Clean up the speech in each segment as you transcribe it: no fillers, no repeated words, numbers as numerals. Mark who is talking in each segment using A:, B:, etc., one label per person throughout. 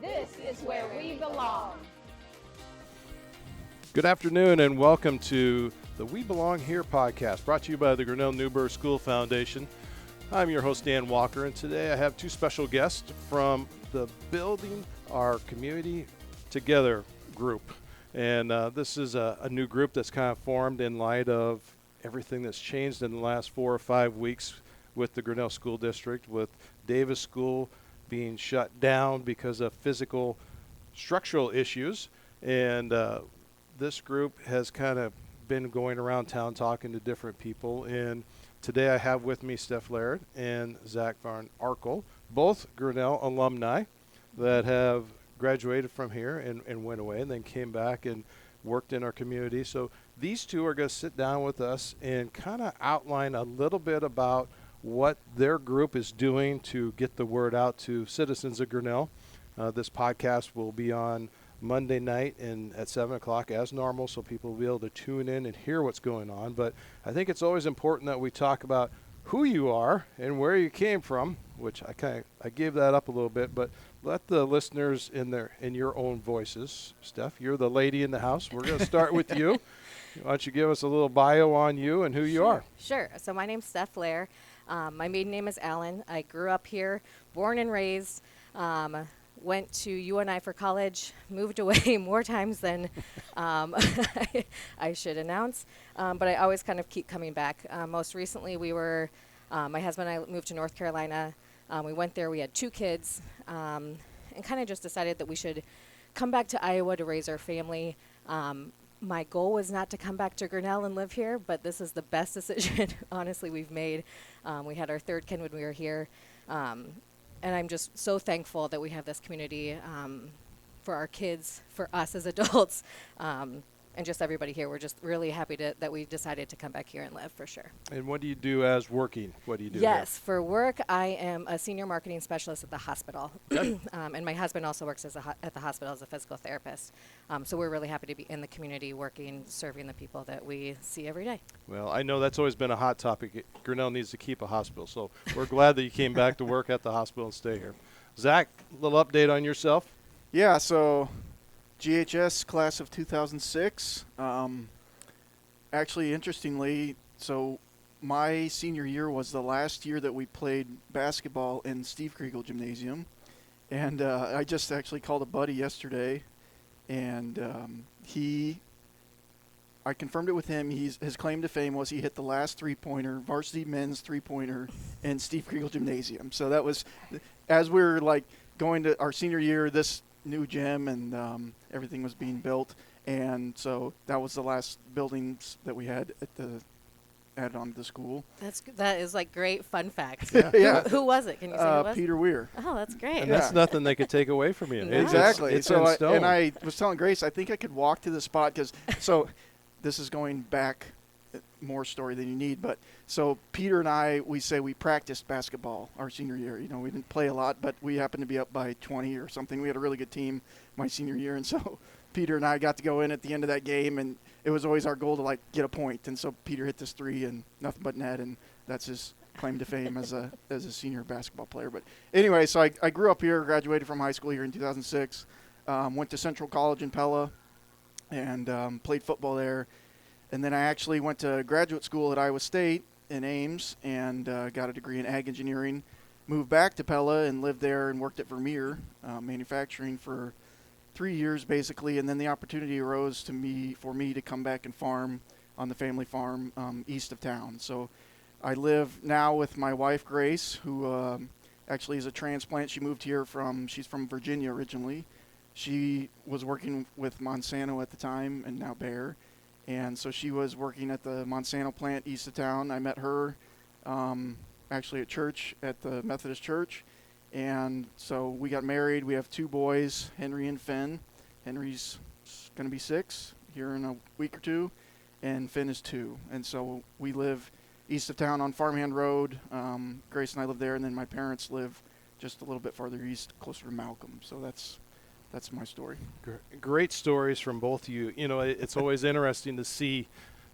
A: This is where we belong.
B: Good afternoon and welcome to the We Belong Here podcast, brought to you by the Grinnell Newberg School Foundation. I'm your host, Dan Walker, and today I have two special guests from the Building Our Community Together group. And this is a new group that's kind of formed in light of everything that's changed in the last 4 or 5 weeks with the Grinnell School District, with Davis School being shut down because of physical structural issues. And this group has kind of been going around town talking to different people. And today I have with me Steph Laird and Zach Van Arkel, both Grinnell alumni that have graduated from here and went away and then came back and worked in our community. So these two are going to sit down with us and kind of outline a little bit about what their group is doing to get the word out to citizens of Grinnell. This podcast will be on Monday night and at 7 o'clock as normal, so people will be able to tune in and hear what's going on. But I think it's always important that we talk about who you are and where you came from, which I gave that up a little bit, but let the listeners in your own voices. Steph, you're the lady in the house. We're going to start with you. Why don't you give us a little bio on you and who you are?
C: Sure. So my name's Steph Lair. My maiden name is Allen. I grew up here, born and raised. Went to UNI for college, moved away more times than I should announce, but I always kind of keep coming back. Most recently, my husband and I moved to North Carolina. We went there, we had 2 kids, and kind of just decided that we should come back to Iowa to raise our family. My goal was not to come back to Grinnell and live here, but this is the best decision, honestly, we've made. We had our 3rd kid when we were here. And I'm just so thankful that we have this community for our kids, for us as adults, and just everybody here. We're just really happy that we decided to come back here and live, for sure.
B: And what do you do as working? What do you do?
C: Yes, for work, I am a senior marketing specialist at the hospital. And my husband also works at the hospital as a physical therapist. So we're really happy to be in the community working, serving the people that we see every day.
B: Well, I know that's always been a hot topic. Grinnell needs to keep a hospital, so we're glad that you came back to work at the hospital and stay here. Zach, a little update on yourself?
D: Yeah, so GHS class of 2006. Actually, interestingly, so my senior year was the last year that we played basketball in Steve Kriegel Gymnasium. And I just actually called a buddy yesterday, and I confirmed it with him. His claim to fame was he hit the last three-pointer, varsity men's three-pointer in Steve Kriegel Gymnasium. So that was, as we were like going to our senior year, this new gym and everything was being built, and so that was the last buildings that we had added on to the school.
C: That is like great fun fact.
D: Yeah.
C: Who was it? Can you say who it was?
D: Peter Weir.
C: Oh, that's great.
B: And that's nothing they could take away from you.
C: No.
D: Exactly.
B: It's in stone.
D: I was telling Grace, I think I could walk to the spot because this is going back more story than you need, but so Peter and I, we say we practiced basketball our senior year. You know, we didn't play a lot, but we happened to be up by 20 or something. We had a really good team my senior year, and so Peter and I got to go in at the end of that game, and it was always our goal to like get a point. And so Peter hit this 3 and nothing but net, and that's his claim to fame as a senior basketball player. But anyway, so I grew up here, graduated from high school here in 2006, went to Central College in Pella, and played football there. And then I actually went to graduate school at Iowa State in Ames and got a degree in ag engineering. Moved back to Pella and lived there and worked at Vermeer manufacturing for 3 years basically. And then the opportunity arose for me to come back and farm on the family farm east of town. So I live now with my wife Grace, who actually is a transplant. She's from Virginia originally. She was working with Monsanto at the time and now Bayer. And so she was working at the Monsanto plant east of town. I met her actually at church, at the Methodist Church. And so we got married. We have 2 boys, Henry and Finn. Henry's going to be 6 here in a week or 2, and Finn is 2. And so we live east of town on Farmhand Road. Grace and I live there, and then my parents live just a little bit farther east, closer to Malcolm. So that's my story.
B: Great stories from both of you. You know, it's always interesting to see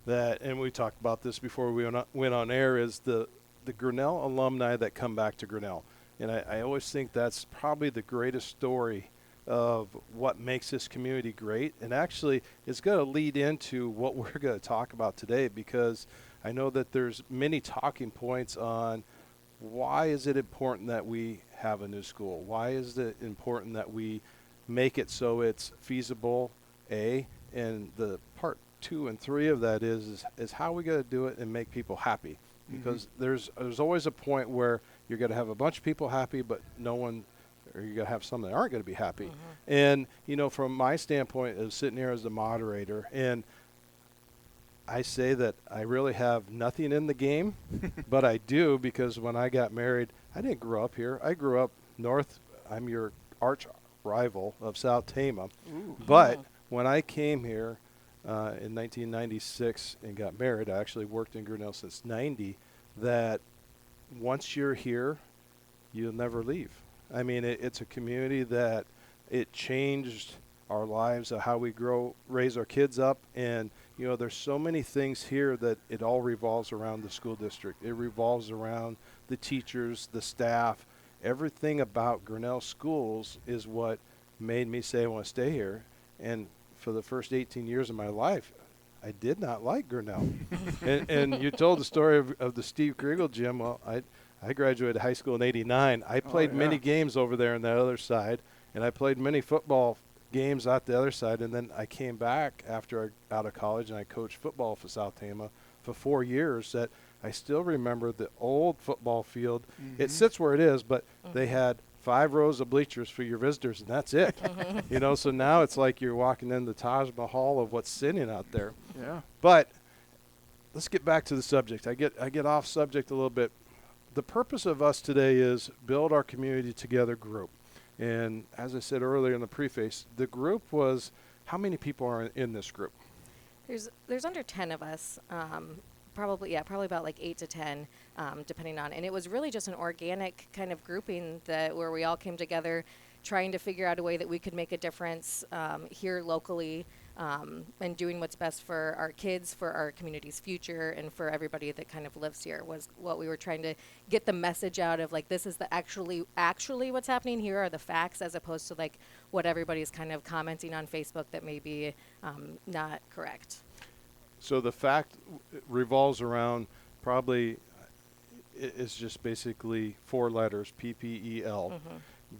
B: that, and we talked about this before we went on air, is the Grinnell alumni that come back to Grinnell. And I always think that's probably the greatest story of what makes this community great. And actually, it's going to lead into what we're going to talk about today, because I know that there's many talking points on why is it important that we have a new school? Why is it important that we make it so it's feasible, A, and the part 2 and 3 of that is how we got to do it and make people happy. Because there's always a point where you're going to have a bunch of people happy, but no one, or you're going to have some that aren't going to be happy. And, from my standpoint of sitting here as the moderator, and I say that I really have nothing in the game, but I do, because when I got married, I didn't grow up here. I grew up north. I'm your arch rival of South Tama. But when I came here in 1996 and got married, I actually worked in Grinnell since 90, that once you're here, you'll never leave. I mean, it's a community that it changed our lives, of how we raise our kids up. And, there's so many things here that it all revolves around the school district. It revolves around the teachers, the staff. Everything about Grinnell schools is what made me say I want to stay here. And for the first 18 years of my life, I did not like Grinnell. and you told the story of the Steve Kriegel gym. Well, I graduated high school in '89. I played many games over there on the other side, and I played many football games out the other side. And then I came back after out of college, and I coached football for South Tama for 4 years. That I still remember the old football field. It sits where it is, but they had 5 rows of bleachers for your visitors, and that's it. So now it's like you're walking in the Taj Mahal of what's sitting out there.
D: Yeah.
B: But let's get back to the subject. I get off subject a little bit. The purpose of us today is build our community together group. And as I said earlier in the preface, the group was, how many people are in this group?
C: There's under 10 of us. Probably about like 8 to 10, depending on. And it was really just an organic kind of grouping where we all came together, trying to figure out a way that we could make a difference here locally, and doing what's best for our kids, for our community's future, and for everybody that kind of lives here, was what we were trying to get the message out of. Like, this is the actually what's happening. Here are the facts, as opposed to like what everybody's kind of commenting on Facebook that may be not correct.
B: So the fact revolves around, probably it's just basically 4 letters, PPEL.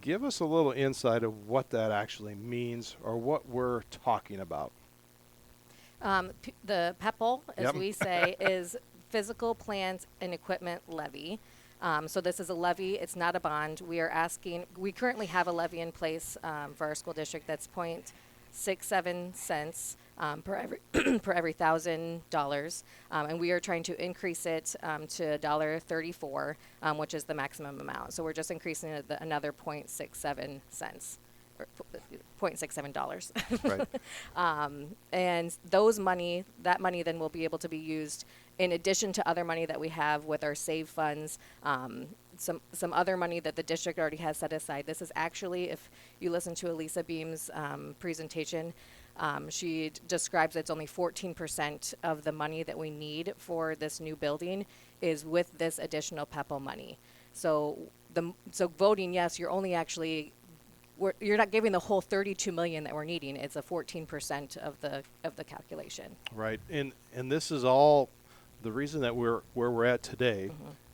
B: Give us a little insight of what that actually means, or what we're talking about.
C: The PEPL, as we say, is Physical Plant and Equipment Levy. So this is a levy. It's not a bond. We currently have a levy in place for our school district that's 0.67 cents per every per every $1,000, and we are trying to increase it to $1.34, which is the maximum amount. So we're just increasing it another 0.67 cents, or $0.67.
B: Right.
C: And that money then will be able to be used in addition to other money that we have with our save funds. Some other money that the district already has set aside. This is actually, if you listen to Elisa Beam's presentation, she describes it's only 14% of the money that we need for this new building is with this additional PEPL money. So voting yes, you're only actually, you're not giving the whole $32 million that we're needing. It's a 14% of the calculation.
B: Right. And this is all the reason that we're where we're at today.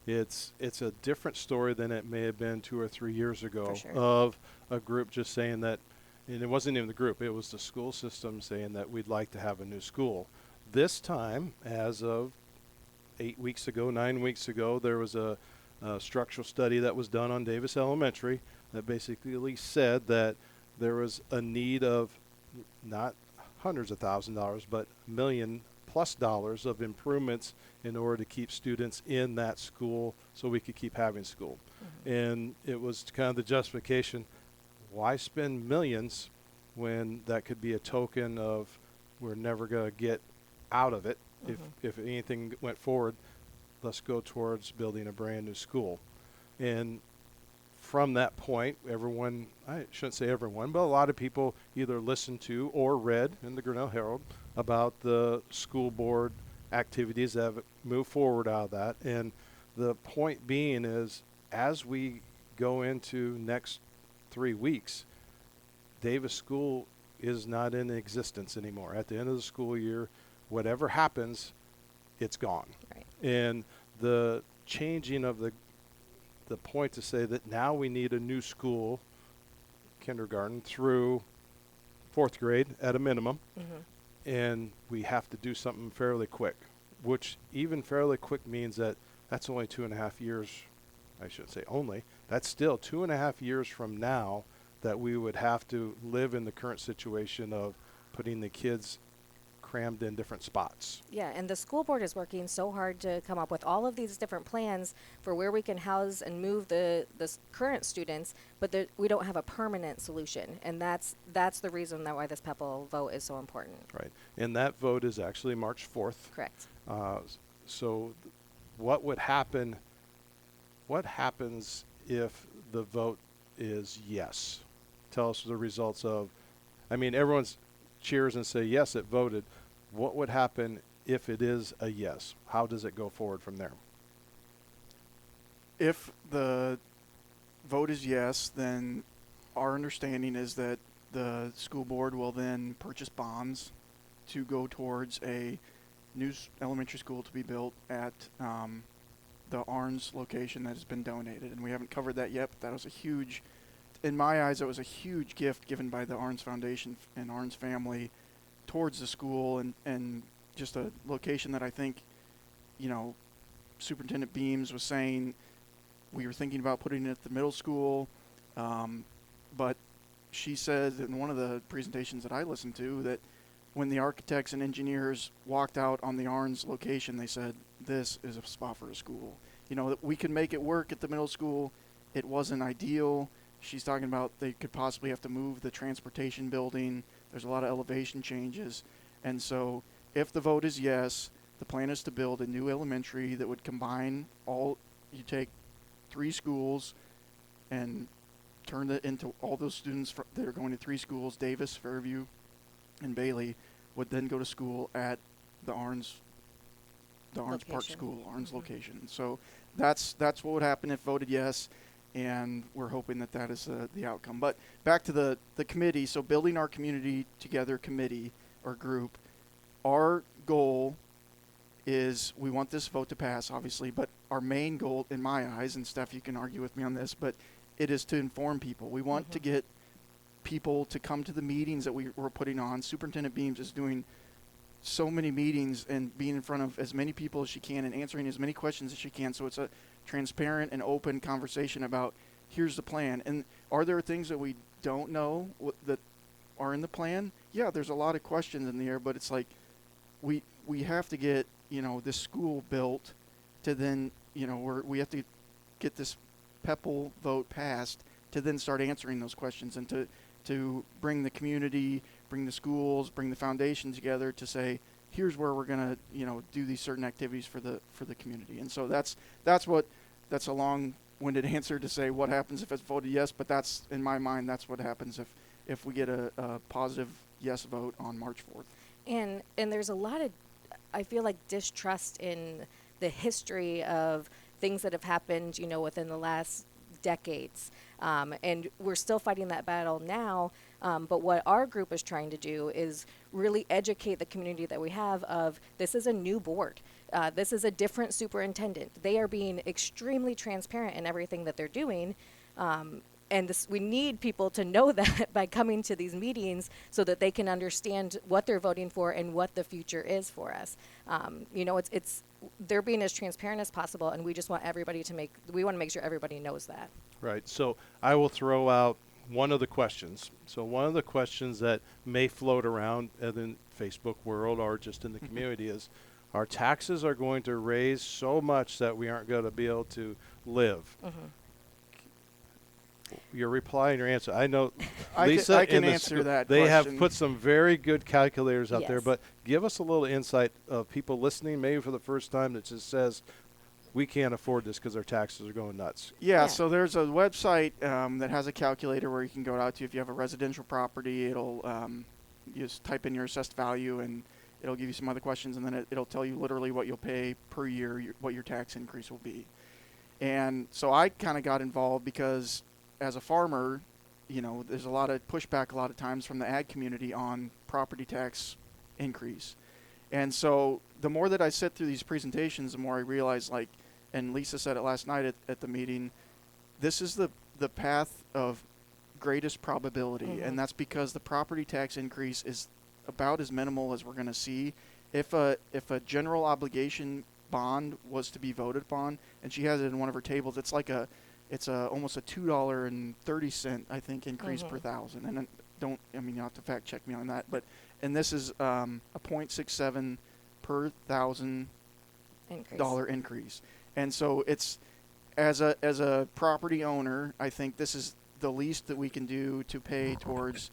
B: It's a different story than it may have been 2 or 3 years ago.
C: For sure.
B: Of a group just saying that, and it wasn't even the group, it was the school system saying that we'd like to have a new school. This time, as of 9 weeks ago, there was a structural study that was done on Davis Elementary that basically said that there was a need of not hundreds of $1,000s, but $1 million+ of improvements in order to keep students in that school so we could keep having school. And it was kind of the justification, why spend millions when that could be a token of we're never going to get out of it. If anything went forward, let's go towards building a brand new school. And from that point, everyone, I shouldn't say everyone, but a lot of people either listened to or read in the Grinnell Herald about the school board activities that have moved forward out of that. And the point being is, as we go into next 3 weeks, Davis School is not in existence anymore. At the end of the school year, whatever happens, it's gone.
C: Right.
B: And the changing of the point to say that now we need a new school, kindergarten through 4th grade at a minimum, and we have to do something fairly quick, which even fairly quick means that that's only 2.5 years. I shouldn't say only. That's still 2.5 years from now that we would have to live in the current situation of putting the kids crammed in different spots.
C: Yeah, and the school board is working so hard to come up with all of these different plans for where we can house and move the current students, but we don't have a permanent solution, and that's the reason that why this PEPL vote is so important.
B: Right. And that vote is actually March 4th.
C: Correct.
B: So what would happen? What happens if the vote is yes? Tell us the results of, I mean, everyone's cheers and say, yes, it voted. What would happen if it is a yes? How does it go forward from there?
D: If the vote is yes, then our understanding is that the school board will then purchase bonds to go towards a new elementary school to be built at the Arns location that has been donated. And we haven't covered that yet, but that was a huge, in my eyes, that was a huge gift given by the Arns Foundation and Arns family towards the school, and just a location that I think, you know, Superintendent Beams was saying we were thinking about putting it at the middle school, but she said in one of the presentations that I listened to that when the architects and engineers walked out on the Arns location, they said, this is a spot for a school. You know, that we could make it work at the middle school. It wasn't ideal. She's talking about they could possibly have to move the transportation building. There's a lot of elevation changes. And so if the vote is yes, the plan is to build a new elementary that would combine you take 3 schools and turn it into all those students that are going to 3 schools, Davis, Fairview, and Bailey, would then go to school at the Arns Park School, Arns location. So that's what would happen if voted yes, and we're hoping that is the outcome. But back to the committee, so building our community together committee or group, our goal is we want this vote to pass, obviously, but our main goal, in my eyes, and Steph, you can argue with me on this, but it is to inform people. We want to get people to come to the meetings that we're putting on. Superintendent Beams is doing so many meetings and being in front of as many people as she can and answering as many questions as she can. So it's a transparent and open conversation about here's the plan. And are there things that we don't know that are in the plan? Yeah, there's a lot of questions in the air, but it's like we have to get, this school built to then, we have to get this PEPL vote passed to then start answering those questions and to bring the community, bring the schools, bring the foundation together to say, here's where we're going to, do these certain activities for the community. And so that's a long-winded answer to say what happens if it's voted yes, but that's, in my mind, that's what happens if we get a positive yes vote on March 4th.
C: And there's a lot of, I feel like, distrust in the history of things that have happened, within the last decades. And we're still fighting that battle now. But what our group is trying to do is really educate the community that we have of this is a new board. This is a different superintendent. They are being extremely transparent in everything that they're doing. And we need people to know that by coming to these meetings so that they can understand what they're voting for and what the future is for us. They're being as transparent as possible, and we just want everybody we want to make sure everybody knows that. Right.
B: So I will throw out one of the questions. So one of the questions that may float around in the Facebook world or just in the community is, our taxes are going to raise so much that we aren't going to be able to live. Your reply and your answer. I know Lisa
D: I can answer that
B: they
D: question.
B: have put some very good calculators out there,
C: Yes.
B: but give us a little insight of people listening maybe for the first time that just says, we can't afford this because our taxes are going nuts.
D: Yeah, so there's a website that has a calculator where you can go out to if you have a residential property. It'll you just type in your assessed value, and it'll give you some other questions, and then it'll tell you literally what you'll pay per year, what your tax increase will be. And so I kind of got involved because as a farmer, there's a lot of pushback a lot of times from the ag community on property tax increase. And so the more that I sit through these presentations, the more I realize, like, and Lisa said it last night at the meeting, this is the path of greatest probability. And that's because the property tax increase is about as minimal as we're going to see. If a general obligation bond was to be voted upon, and she has it in one of her tables, it's almost a $2.30, I think, increase per thousand. And you'll have to fact check me on that, and this is a 0.67 per thousand dollar increase. And so it's, as a property owner, I think this is the least that we can do to pay towards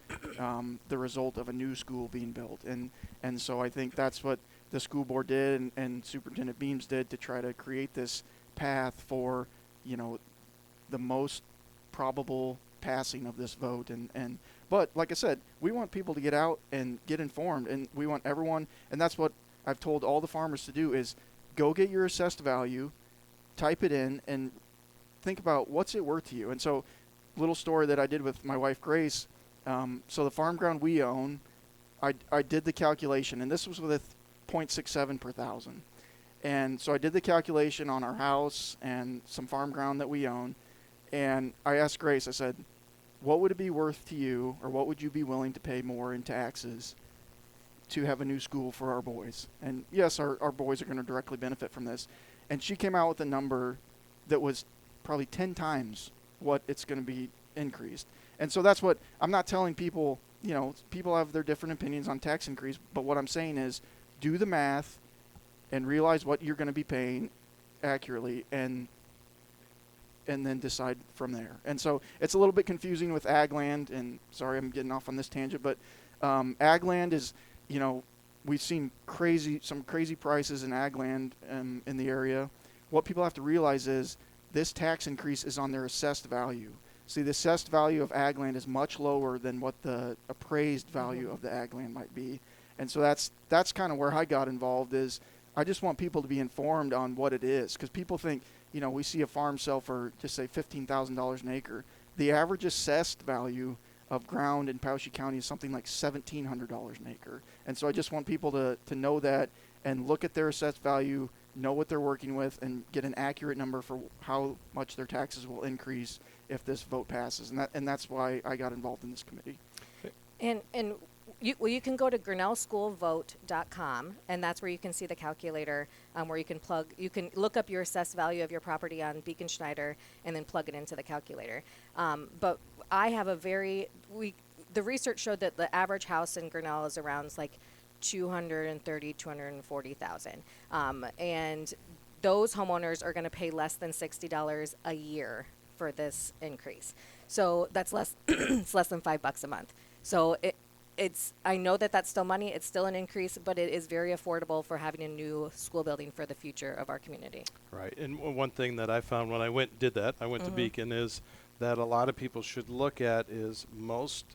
D: the result of a new school being built. And so I think that's what the school board did and Superintendent Beams did to try to create this path for, the most probable passing of this vote. But like I said, we want people to get out and get informed, and we want everyone, and that's what I've told all the farmers to do, is go get your assessed value, type it in, and think about what's it worth to you. And so, little story that I did with my wife Grace. So the farm ground we own, I did the calculation, and this was with 0.67 per thousand. And so I did the calculation on our house and some farm ground that we own, and I asked Grace, I said, what would it be worth to you, or what would you be willing to pay more in taxes to have a new school for our boys? And yes, our boys are going to directly benefit from this. And she came out with a number that was probably 10 times what it's going to be increased. And so that's what I'm not telling people. People have their different opinions on tax increase, but what I'm saying is do the math and realize what you're going to be paying accurately, and then decide from there. And so it's a little bit confusing with ag land, and sorry I'm getting off on this tangent, but ag land is, we've seen some crazy prices in ag land in the area. What people have to realize is this tax increase is on their assessed value. See, the assessed value of ag land is much lower than what the appraised value of the ag land might be. And so that's kind of where I got involved, is I just want people to be informed on what it is, because people think, we see a farm sell for, just say, $15,000 an acre. The average assessed value of ground in Poweshiek County is something like $1,700 an acre. And so I just want people to know that and look at their assessed value, know what they're working with, and get an accurate number for how much their taxes will increase if this vote passes. And that's why I got involved in this committee.
C: And you can go to GrinnellSchoolVote.com, and that's where you can see the calculator, where you can look up your assessed value of your property on Beacon Schneider and then plug it into the calculator. But I have the research showed that the average house in Grinnell is around like 240,000. And those homeowners are going to pay less than $60 a year for this increase. So that's it's less than $5 a month. So I know that that's still money. It's still an increase, but it is very affordable for having a new school building for the future of our community.
B: Right. And one thing that I found when I went to Beacon, is that a lot of people should look at is most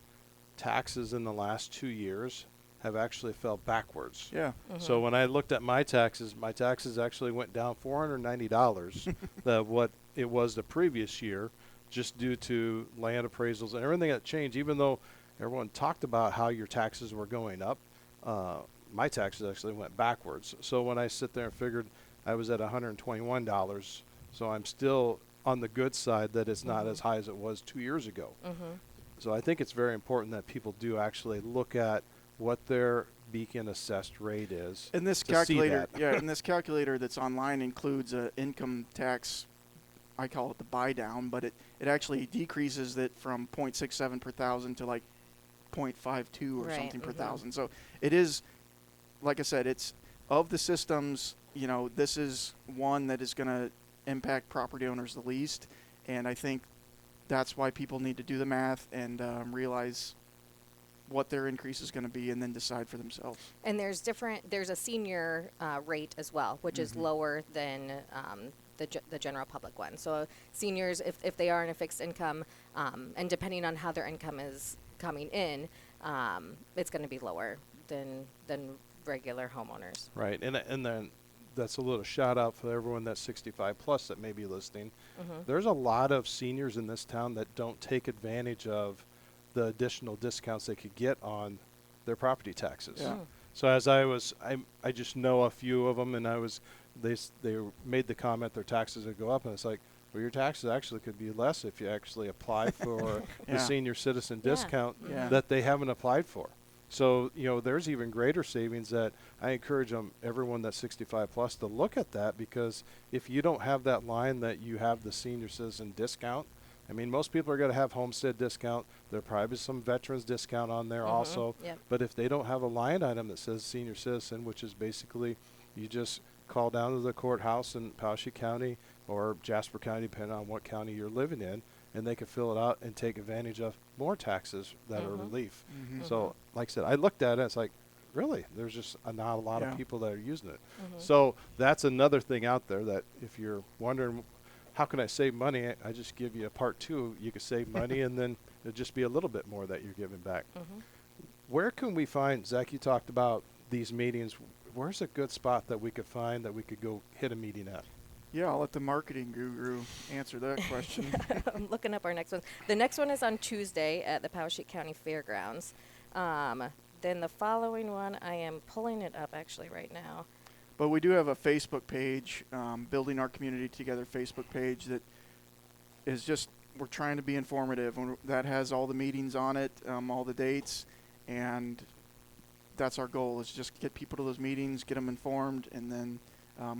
B: taxes in the last 2 years have actually fell backwards.
D: Yeah.
B: So when I looked at my taxes actually went down $490 than what it was the previous year, just due to land appraisals and everything that changed. Even though everyone talked about how your taxes were going up, my taxes actually went backwards. So when I sit there and figured I was at $121, so I'm still on the good side that it's not as high as it was 2 years ago. So I think it's very important that people do actually look at what their Beacon assessed rate is.
D: And this calculator, and this calculator that's online includes an income tax, I call it the buy down, but it actually decreases it from 0.67 per thousand to like 0.52 or something per thousand. So it is, like I said, it's of the systems, this is one that is going to impact property owners the least. And I think that's why people need to do the math and realize what their increase is going to be, and then decide for themselves.
C: And there's a senior rate as well, which is lower than the general public one. So seniors, if they are in a fixed income, and depending on how their income is coming in, it's going to be lower than regular homeowners.
B: Right. And then that's a little shout out for everyone that's 65 plus that may be listening.
C: Mm-hmm.
B: There's a lot of seniors in this town that don't take advantage of the additional discounts they could get on their property taxes.
D: Yeah.
B: So as I just know a few of them, and they made the comment their taxes would go up, and it's like, well, your taxes actually could be less if you actually apply for the
D: Yeah.
B: senior citizen
C: Yeah.
B: discount
D: Yeah.
B: that they haven't applied for. So, there's even greater savings that I encourage everyone that's 65 plus to look at that, because if you don't have that line that you have the senior citizen discount, I mean, most people are going to have homestead discount. There probably some veterans discount on there also.
C: Yep.
B: But if they don't have a line item that says senior citizen, which is basically you just call down to the courthouse in Powashik County or Jasper County, depending on what county you're living in, and they can fill it out and take advantage of more taxes that are relief.
D: Mhm.
B: So, like I said, I looked at it. It's like, really, there's just not a lot
D: Yeah.
B: of people that are using it.
C: Mhm.
B: So that's another thing out there that if you're wondering, how can I save money? I just give you a part two. You can save money, and then it'll just be a little bit more that you're giving back.
C: Mhm.
B: Where can we find, Zach, you talked about these meetings. Where's a good spot that we could find that we could go hit a meeting at?
D: Yeah, I'll let the marketing guru answer that question.
C: I'm looking up our next one. The next one is on Tuesday at the Powashik County Fairgrounds. Then the following one, I am pulling it up actually right now.
D: But we do have a Facebook page, Building Our Community Together Facebook page that is just, we're trying to be informative. That has all the meetings on it, all the dates, and that's our goal, is just get people to those meetings, get them informed, and then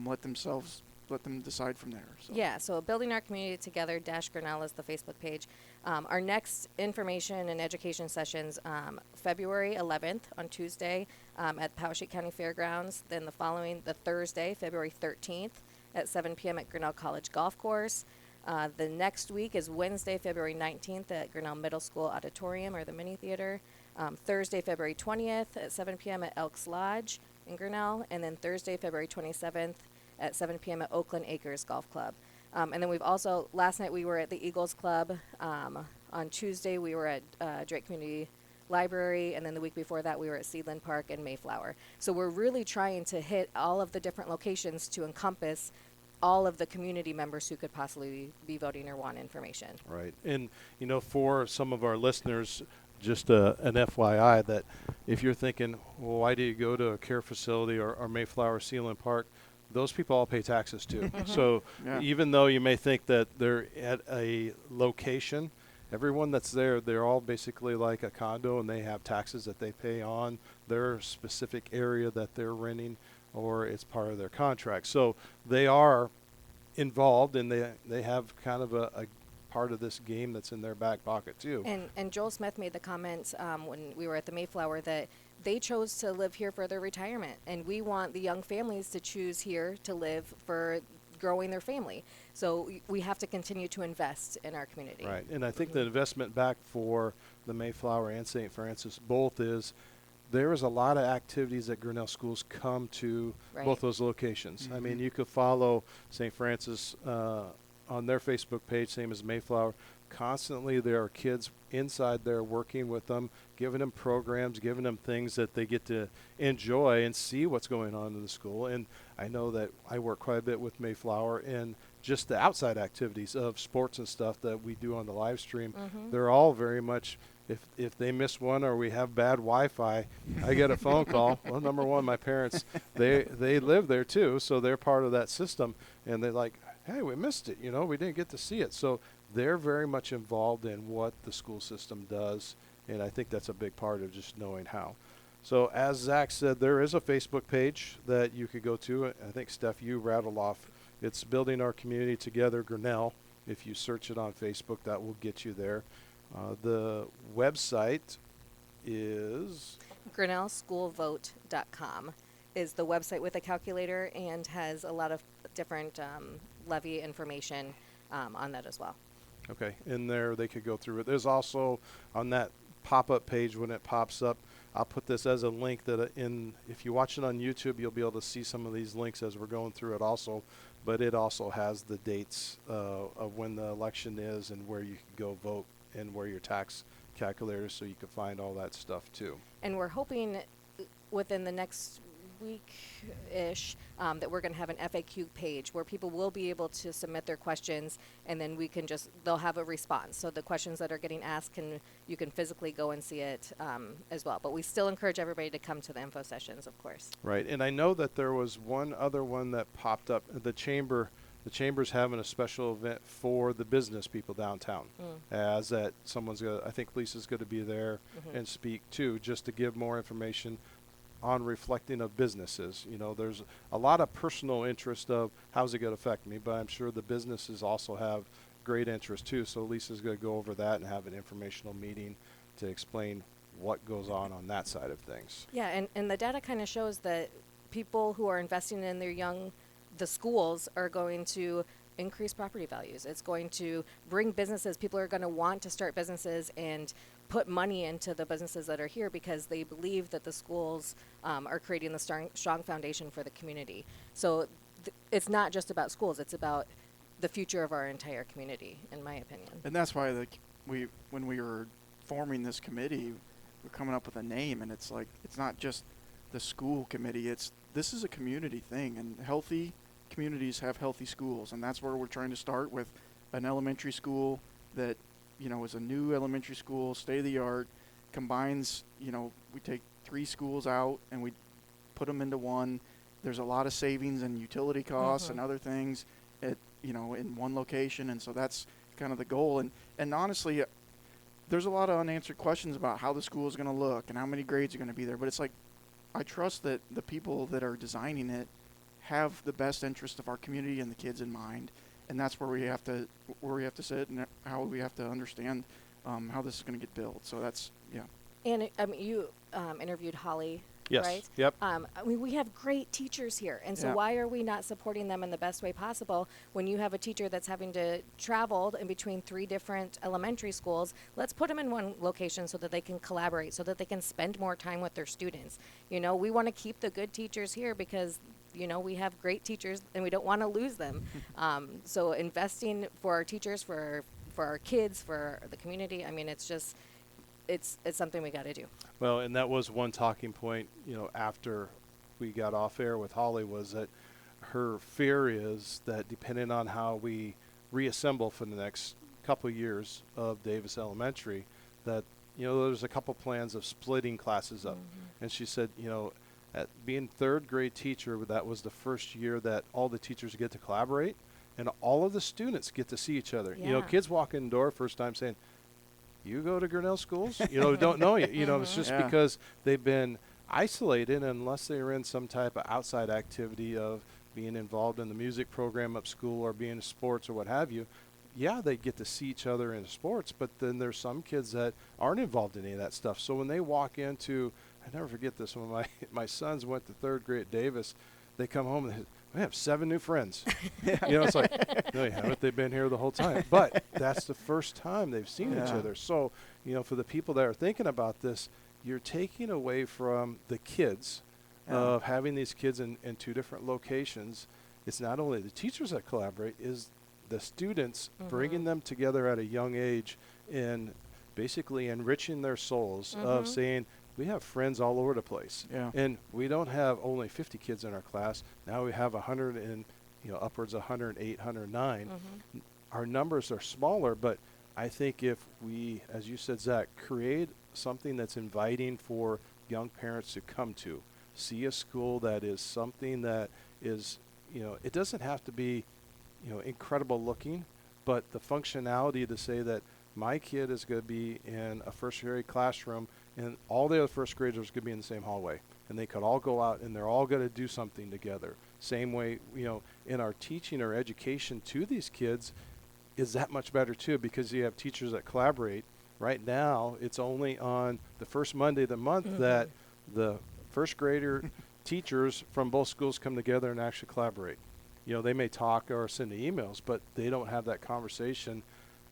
D: let them decide from there. So.
C: Yeah, so Building Our Community Together Grinnell is the Facebook page. Our next information and education sessions, February 11th on Tuesday at Powashik County Fairgrounds. Then the Thursday, February 13th at 7 p.m. at Grinnell College Golf Course. The next week is Wednesday, February 19th at Grinnell Middle School Auditorium or the Mini Theater. Thursday, February 20th at 7 p.m. at Elks Lodge in Grinnell. And then Thursday, February 27th at 7 p.m. at Oakland Acres Golf Club. And then we've also, last night we were at the Eagles Club. On Tuesday we were at Drake Community Library, and then the week before that we were at Seedland Park and Mayflower. So we're really trying to hit all of the different locations to encompass all of the community members who could possibly be voting or want information.
B: Right. And, for some of our listeners, just an FYI that if you're thinking, well, why do you go to a care facility or Mayflower, Sealand Park? Those people all pay taxes too. So
D: Yeah.
B: even though you may think that they're at a location, everyone that's there, they're all basically like a condo, and they have taxes that they pay on their specific area that they're renting, or it's part of their contract. So they are involved, and they have kind of a part of this game that's in their back pocket too.
C: And Joel Smith made the comment when we were at the Mayflower that they chose to live here for their retirement, and we want the young families to choose here to live for growing their family. So we have to continue to invest in our community.
B: Right, and I think the investment back for the Mayflower and St. Francis both is there is a lot of activities that Grinnell schools come to
C: Right.
B: both those locations. I mean, you could follow St. Francis on their Facebook page, same as Mayflower. Constantly there are kids inside there working with them, giving them programs, giving them things that they get to enjoy and see what's going on in the school. And I know that I work quite a bit with Mayflower, and just the outside activities of sports and stuff that we do on the live stream, they're all very much, if they miss one or we have bad Wi-Fi, I get a phone call. Well, number one, my parents, they live there too, so they're part of that system, and they're like, hey, we missed it, we didn't get to see it. So they're very much involved in what the school system does, and I think that's a big part of just knowing how. So as Zach said, there is a Facebook page that you could go to. I think, Steph, you rattled off. It's Building Our Community Together Grinnell. If you search it on Facebook, that will get you there. The website is
C: GrinnellSchoolVote.com is the website with a calculator and has a lot of different levy information on that as well.
B: okay. In there, they could go through it. There's also on that pop-up page when it pops up. I'll put this as a link that if you watch it on YouTube, you'll be able to see some of these links as we're going through it also. But it also has the dates of when the election is and where you can go vote and where your tax calculator, so you can find all that stuff too.
C: And we're hoping within the next week-ish that we're going to have an FAQ page where people will be able to submit their questions, and then they'll have a response. So the questions that are getting asked, you can physically go and see it as well. But we still encourage everybody to come to the info sessions, of course.
B: Right, and I know that there was one other one that popped up. The chamber's having a special event for the business people downtown. As that I think Lisa's going to be there and speak too, just to give more information on reflecting of businesses. You know, there's a lot of personal interest of how's it going to affect me, but I'm sure the businesses also have great interest too. So Lisa's going to go over that and have an informational meeting to explain what goes on that side of things.
C: Yeah, and the data kind of shows that people who are investing in the schools are going to increase property values. It's going to bring businesses. People are going to want to start businesses and put money into the businesses that are here because they believe that the schools are creating the strong foundation for the community. So it's not just about schools. It's about the future of our entire community, in my opinion.
D: And that's why when we were forming this committee, we're coming up with a name, and it's like, it's not just the school committee. This is a community thing, and healthy communities have healthy schools, and that's where we're trying to start with an elementary school that, you know, is a new elementary school, state of the art, combines, you know, we take 3 schools out and we put them into one. There's a lot of savings and utility costs and other things in one location, and so that's kind of the goal. And honestly, there's a lot of unanswered questions about how the school is going to look and how many grades are going to be there, but it's like, I trust that the people that are designing it have the best interest of our community and the kids in mind, and that's where we have to sit and how we have to understand how this is going to get built. So that's
C: And you interviewed Holly,
B: Yes.
C: right?
B: Yep.
C: We have great teachers here, and so why are we not supporting them in the best way possible when you have a teacher that's having to travel in between 3 different elementary schools? Let's put them in one location so that they can collaborate, so that they can spend more time with their students. You know, we want to keep the good teachers here because, you know, we have great teachers and we don't want to lose them. So investing for our teachers, for our kids, for the community, I mean, it's just, it's something we got to do.
B: Well, and that was one talking point, you know, after we got off air with Holly, was that her fear is that depending on how we reassemble for the next couple of years of Davis Elementary, that, you know, there's a couple plans of splitting classes up. And she said, you know, at being 3rd grade teacher, that was the first year that all the teachers get to collaborate and all of the students get to see each other. You know, kids walk in the door first time saying, "You go to Grinnell schools?" You know, don't know you. You know, it's just because they've been isolated unless they're in some type of outside activity of being involved in the music program at school or being in sports or what have you. Yeah, they get to see each other in sports, but then there's some kids that aren't involved in any of that stuff. So when they walk into, I never forget this, when my sons went to 3rd grade at Davis, they come home and we have 7 new friends. You know, it's like, no, you haven't. They've been here the whole time. But that's the first time they've seen each other. So, you know, for the people that are thinking about this, you're taking away from the kids of having these kids in 2 different locations. It's not only the teachers that collaborate, is the students bringing them together at a young age and basically enriching their souls of saying, we have friends all over the place. And we don't have only 50 kids in our class. Now we have 100 and, you know, upwards of 108, 109. Our numbers are smaller, but I think if we, as you said, Zach, create something that's inviting for young parents to come to, see a school that is something that is, you know, it doesn't have to be, you know, incredible looking, but the functionality to say that my kid is going to be in a first grade classroom and all the other first graders are going to be in the same hallway, and they could all go out and they're all going to do something together. Same way, you know, in our teaching or education to these kids is that much better too, because you have teachers that collaborate. Right now, it's only on the first Monday of the month that the first grader teachers from both schools come together and actually collaborate. You know, they may talk or send emails, but they don't have that conversation.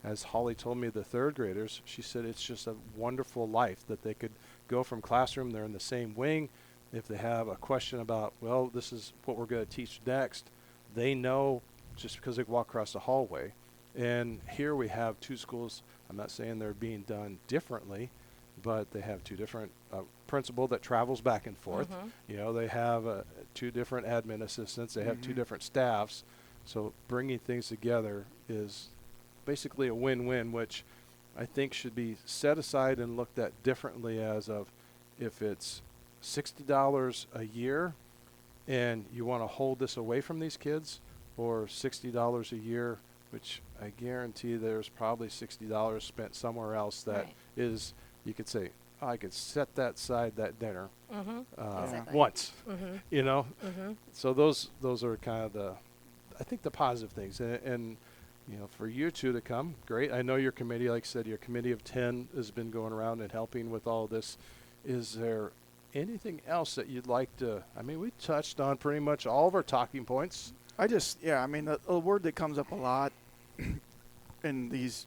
B: As Holly told me, the 3rd graders, she said it's just a wonderful life that they could go from classroom, they're in the same wing. If they have a question about, well, this is what we're going to teach next, they know just because they walk across the hallway. And here we have 2 schools. I'm not saying they're being done differently, but they have two different principal that travels back and forth. You know, they have two different admin assistants. They have two different staffs. So bringing things together is basically a win-win, which I think should be set aside and looked at differently as of if it's $60 a year and you want to hold this away from these kids, or $60 a year, which I guarantee there's probably $60 spent somewhere else that is, you could say, oh, I could set that aside that dinner
C: Exactly.
B: once, you know? So those are kind of I think the positive things. And you know, for you two to come, great. I know your committee, like I said, your committee of 10 has been going around and helping with all this. Is there anything else that you'd like to, I mean, we touched on pretty much all of our talking points.
D: I mean, the word that comes up a lot in these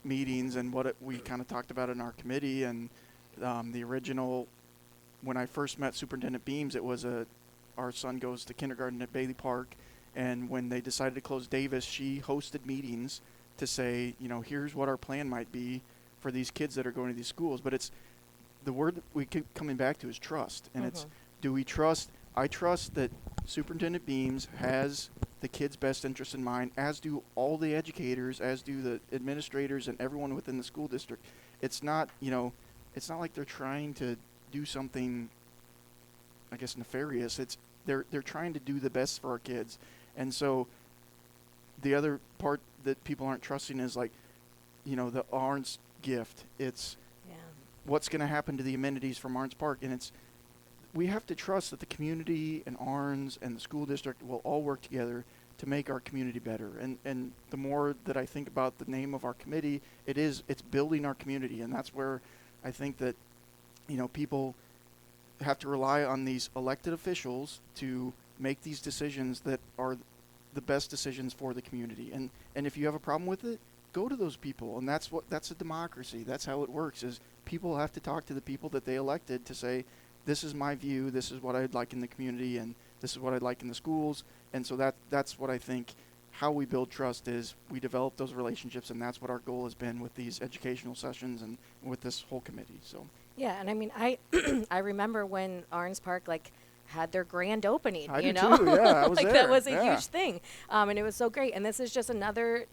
D: meetings and what we kind of talked about in our committee and the original, when I first met Superintendent Beams, it was our son goes to kindergarten at Bailey Park. And when they decided to close Davis, she hosted meetings to say, you know, here's what our plan might be for these kids that are going to these schools. But it's the word that we keep coming back to is trust. And it's, do we trust? I trust that Superintendent Beams has the kids' best interest in mind, as do all the educators, as do the administrators and everyone within the school district. It's not, you know, it's not like they're trying to do something, I guess, nefarious. It's they're trying to do the best for our kids. And so the other part that people aren't trusting is, like, you know, the Arns gift. It's what's going to happen to the amenities from Arns Park. And it's, we have to trust that the community and Arns and the school district will all work together to make our community better. And the more that I think about the name of our committee, it's building our community. And that's where I think that, you know, people have to rely on these elected officials to make these decisions that are the best decisions for the community. And if you have a problem with it, go to those people. And that's a democracy. That's how it works, is people have to talk to the people that they elected to say, this is my view, this is what I'd like in the community, and this is what I'd like in the schools. And so that's what I think how we build trust is we develop those relationships, and that's what our goal has been with these educational sessions and with this whole committee. So
C: Yeah, and I mean, I I remember when Arns Park had their grand opening.
D: I
C: you
D: do
C: know,
D: too, yeah, I was
C: that
D: there,
C: was a
D: yeah.
C: huge thing, and it was so great. And this is just another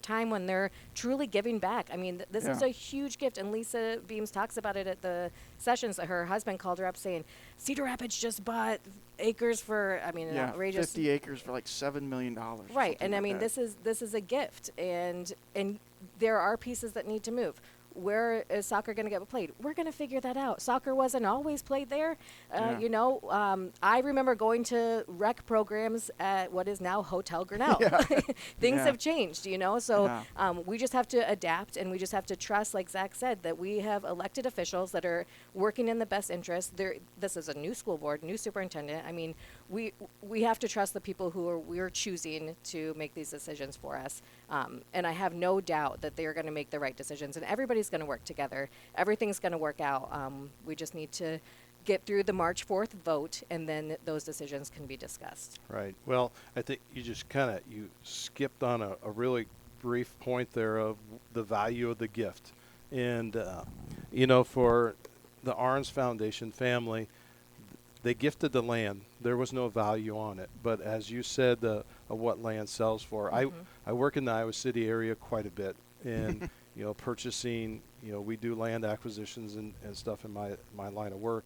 C: time when they're truly giving back. I mean, this is
D: Yeah.
C: a huge gift, and Lisa Beams talks about it at the sessions. That her husband called her up saying, Cedar Rapids just bought acres for, I mean, an outrageous
D: 50 acres for like $7 million.
C: Right, and I
D: like
C: mean,
D: that.
C: this is a gift, and there are pieces that need to move. Where is soccer going to get played? We're going to figure that out. Soccer wasn't always played there.
D: Yeah.
C: You know, I remember going to rec programs at what is now Hotel Grinnell.
D: Yeah.
C: Things
D: Yeah.
C: have changed, you know, so
D: Yeah.
C: we just have to adapt, and we just have to trust, like Zach said, that we have elected officials that are working in the best interest. This is a new school board, new superintendent. I mean, we have to trust the people we're choosing to make these decisions for us. And I have no doubt that they're going to make the right decisions, and everybody's going to work together. Everything's going to work out. We just need to get through the March 4th vote, and then those decisions can be discussed.
B: Right. Well, I think you just you skipped on a really brief point there of the value of the gift. And, you know, for the Arns Foundation family, they gifted the land. There was no value on it. But as you said, what land sells for. I work in the Iowa City area quite a bit. And, you know, purchasing, you know, we do land acquisitions and stuff in my line of work.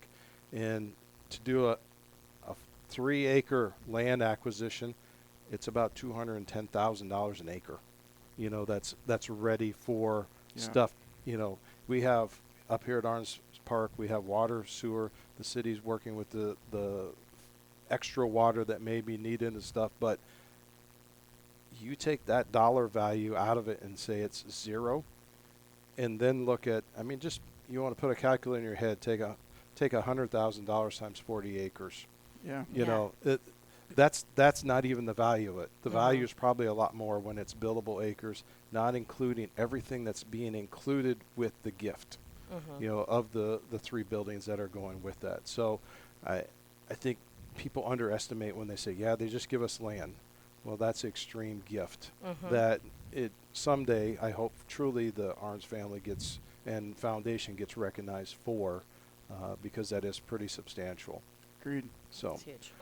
B: And to do a 3-acre land acquisition, it's about $210,000 an acre. You know, that's ready for stuff. You know, we have up here at Arns Park, we have water, sewer. The city's working with the extra water that may be needed and stuff. But you take that dollar value out of it and say it's zero, and then look at, I mean, just, you want to put a calculator in your head, take $100,000 times 40 acres.
D: Yeah.
B: You
C: Yeah.
B: know, that's not even the value of it. The value is probably a lot more when it's buildable acres, not including everything that's being included with the gift, you know, of the 3 buildings that are going with that. So I think people underestimate when they say, yeah, they just give us land. well, that's an extreme gift that it someday, I hope truly the Arns family gets and foundation gets recognized for, because that is pretty substantial.
D: Agreed.
B: So,
C: It's huge.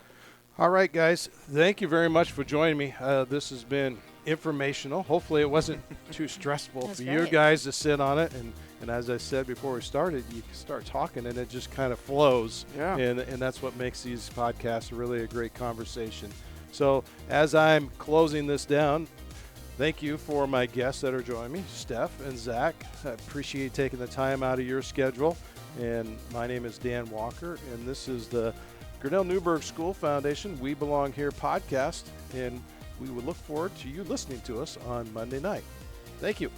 B: all right, guys, thank you very much for joining me. This has been informational. Hopefully it wasn't too stressful
C: That's
B: for you
C: great.
B: guys to sit on it. And as I said before we started, you start talking and it just kind of flows.
D: Yeah.
B: And that's what makes these podcasts really a great conversation. So as I'm closing this down, thank you for my guests that are joining me, Steph and Zach. I appreciate taking the time out of your schedule. And my name is Dan Walker, and this is the Grinnell Newburgh School Foundation We Belong Here podcast. And we would look forward to you listening to us on Monday night. Thank you.